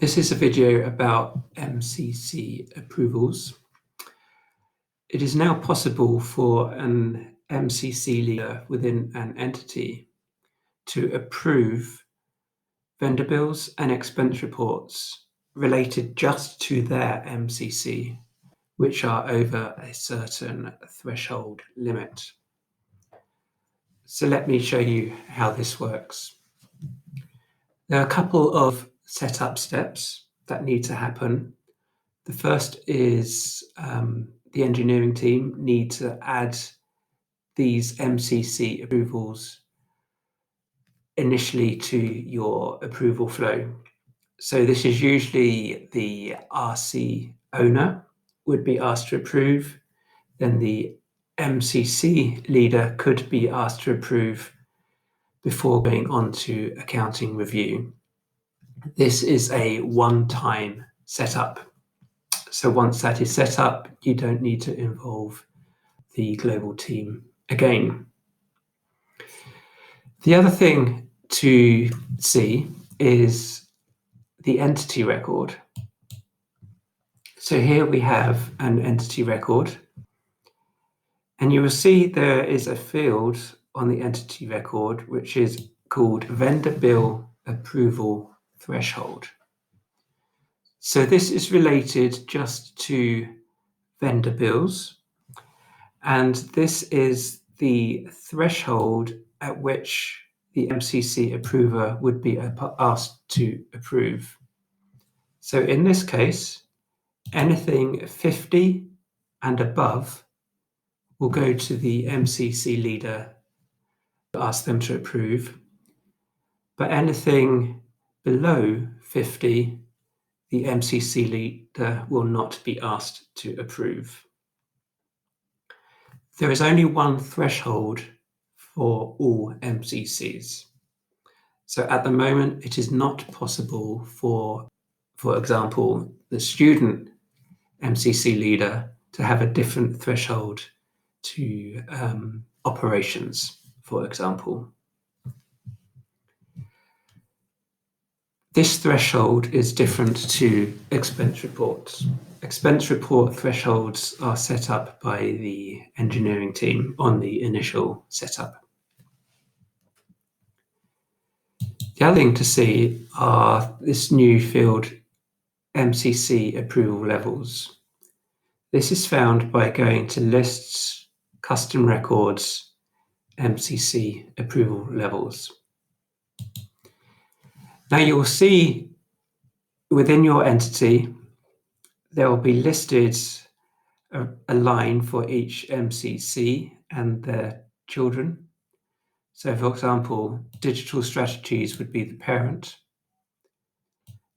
This is a video about MCC approvals. It is now possible for an MCC leader within an entity to approve vendor bills and expense reports related just to their MCC, which are over a certain threshold limit. So let me show you how this works. There are a couple of setup steps that need to happen. The first is the engineering team need to add these MCC approvals initially to your approval flow. So this is usually the RC owner would be asked to approve, then the MCC leader could be asked to approve before going on to accounting review. This is a one-time setup. So once that is set up, you don't need to involve the global team again. The other thing to see is the entity record. So here we have an entity record, and you will see there is a field on the entity record which is called Vendor Bill Approval Threshold. So this is related just to vendor bills, and this is the threshold at which the MCC approver would be asked to approve. So in this case, anything 50 and above will go to the MCC leader to ask them to approve, but anything below 50, the MCC leader will not be asked to approve. There is only one threshold for all MCCs. So at the moment, it is not possible for example, the student MCC leader to have a different threshold to operations, for example. This threshold is different to expense reports. Expense report thresholds are set up by the engineering team on the initial setup. The other thing to see are this new field, MCC Approval Levels. This is found by going to Lists, Custom Records, MCC Approval Levels. Now you will see within your entity, there will be listed a line for each MCC and their children. So for example, digital strategies would be the parent.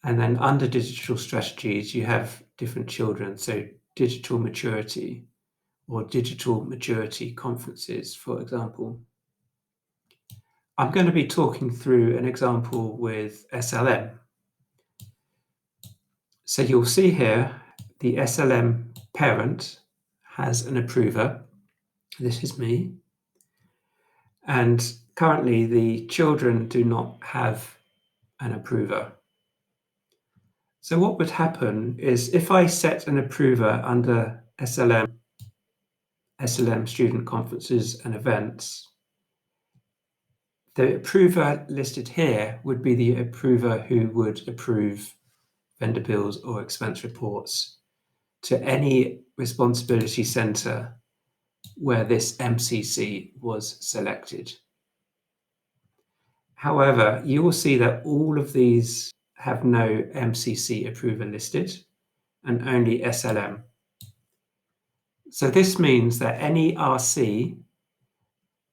And then under digital strategies, you have different children. So digital maturity or digital maturity conferences, for example. I'm going to be talking through an example with SLM. So you'll see here, the SLM parent has an approver. This is me. And currently the children do not have an approver. So what would happen is if I set an approver under SLM student conferences and events, the approver listed here would be the approver who would approve vendor bills or expense reports to any responsibility center where this MCC was selected. However, you will see that all of these have no MCC approver listed and only SLM. So this means that any RC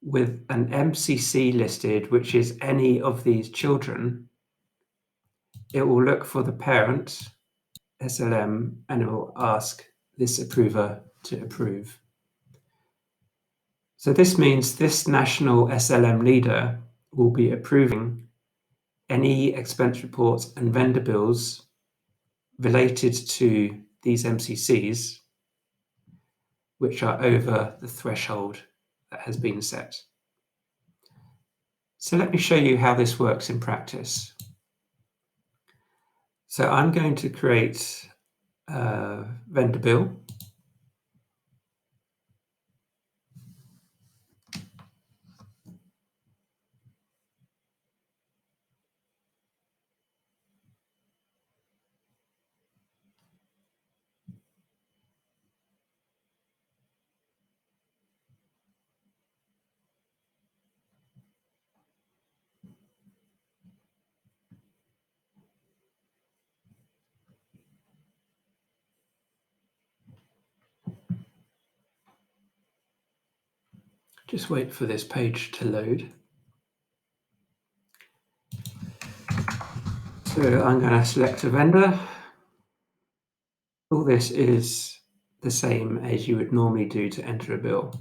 with an MCC listed, which is any of these children, it will look for the parent, SLM, and it will ask this approver to approve. So this means this national SLM leader will be approving any expense reports and vendor bills related to these MCCs, which are over the threshold that has been set. So let me show you how this works in practice. So I'm going to create a vendor bill. Just wait for this page to load. So I'm going to select a vendor. All this is the same as you would normally do to enter a bill.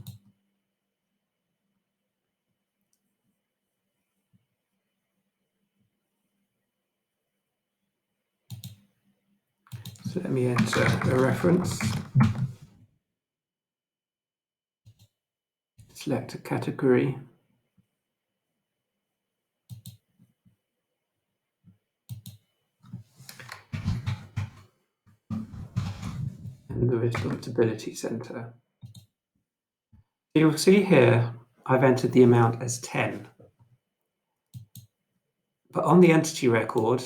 So let me enter a reference. Select a category. And the responsibility center. You'll see here, I've entered the amount as 10. But on the entity record,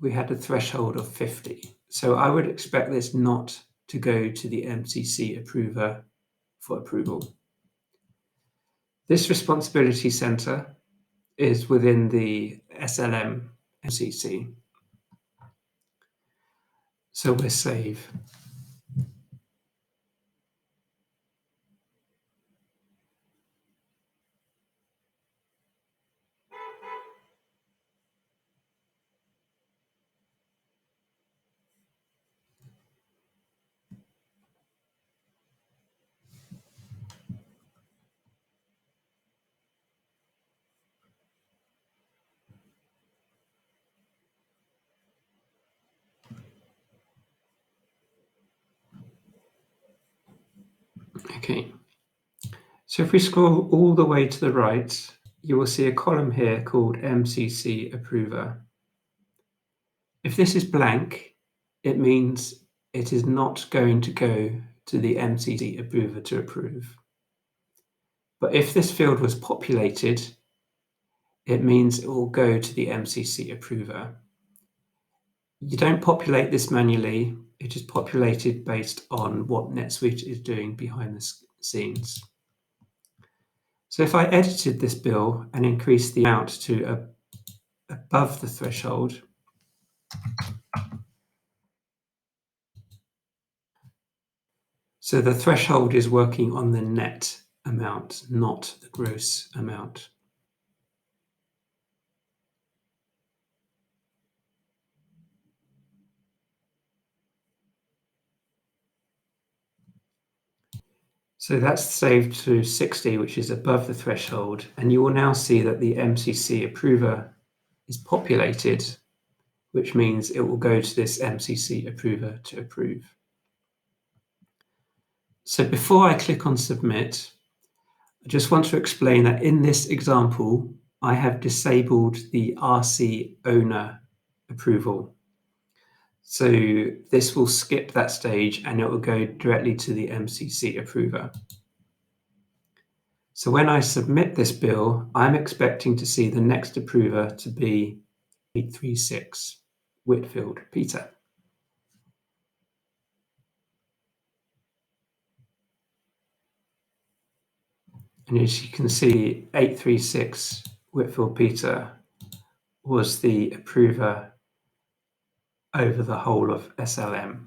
we had a threshold of 50. So I would expect this not to go to the MCC approver for approval. This responsibility center is within the SLM MCC. So we'll save. Okay. So if we scroll all the way to the right, you will see a column here called MCC Approver. If this is blank, it means it is not going to go to the MCC Approver to approve. But if this field was populated, it means it will go to the MCC Approver. You don't populate this manually, it is populated based on what NetSuite is doing behind the scenes. So if I edited this bill and increased the amount to above the threshold, so the threshold is working on the net amount, not the gross amount. So that's saved to 60, which is above the threshold, and you will now see that the MCC approver is populated, which means it will go to this MCC approver to approve. So before I click on submit, I just want to explain that in this example, I have disabled the RC owner approval. So this will skip that stage and it will go directly to the MCC approver. So when I submit this bill, I'm expecting to see the next approver to be 836 Whitfield Peter. And as you can see, 836 Whitfield Peter was the approver over the whole of SLM.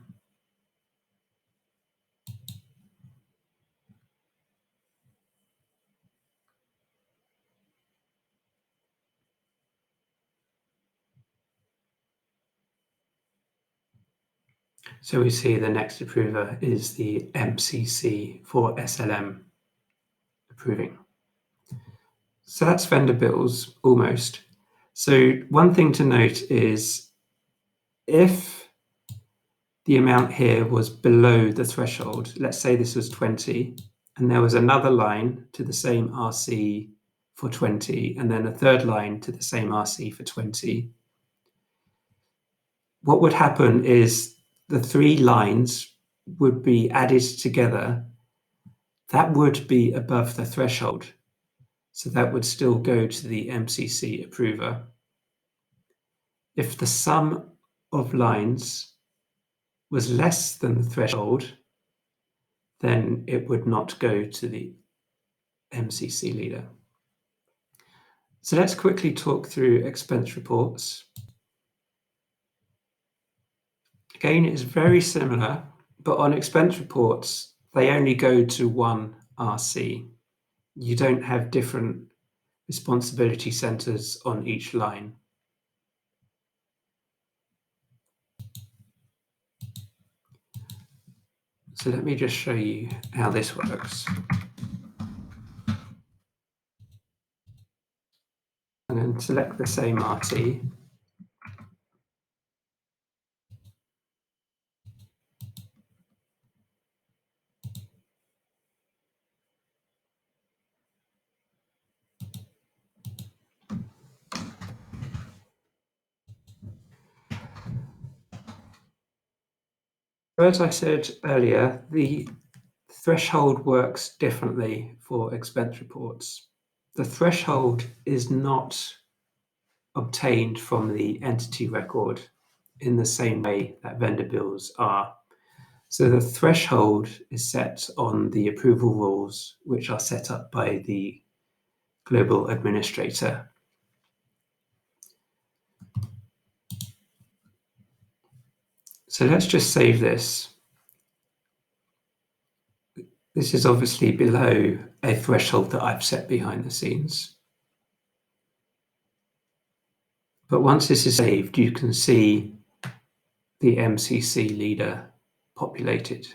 So we see the next approver is the MCC for SLM approving. So that's vendor bills, almost. So one thing to note is if the amount here was below the threshold, let's say this was 20, and there was another line to the same RC for 20, and then a third line to the same RC for 20, what would happen is the three lines would be added together. That would be above the threshold. So that would still go to the MCC approver. If the sum of lines was less than the threshold, then it would not go to the MCC leader. So let's quickly talk through expense reports. Again, it's very similar, but on expense reports, they only go to one RC. You don't have different responsibility centers on each line. So let me just show you how this works. And then select the same RT. As I said earlier, the threshold works differently for expense reports. The threshold is not obtained from the entity record in the same way that vendor bills are. So the threshold is set on the approval rules, which are set up by the global administrator. So let's just save this. This is obviously below a threshold that I've set behind the scenes. But once this is saved, you can see the MCC leader populated.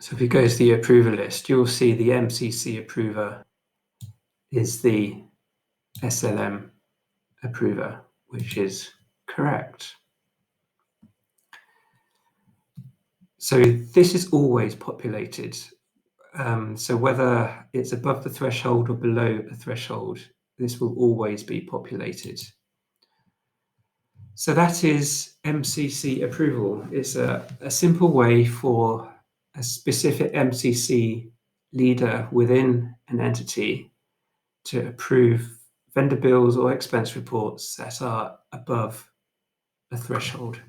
So if we go to the approver list, you'll see the MCC approver is the SLM approver, which is correct. So this is always populated. So whether it's above the threshold or below the threshold, this will always be populated. So that is MCC approval. It's a simple way for a specific MCC leader within an entity to approve vendor bills or expense reports that are above a threshold.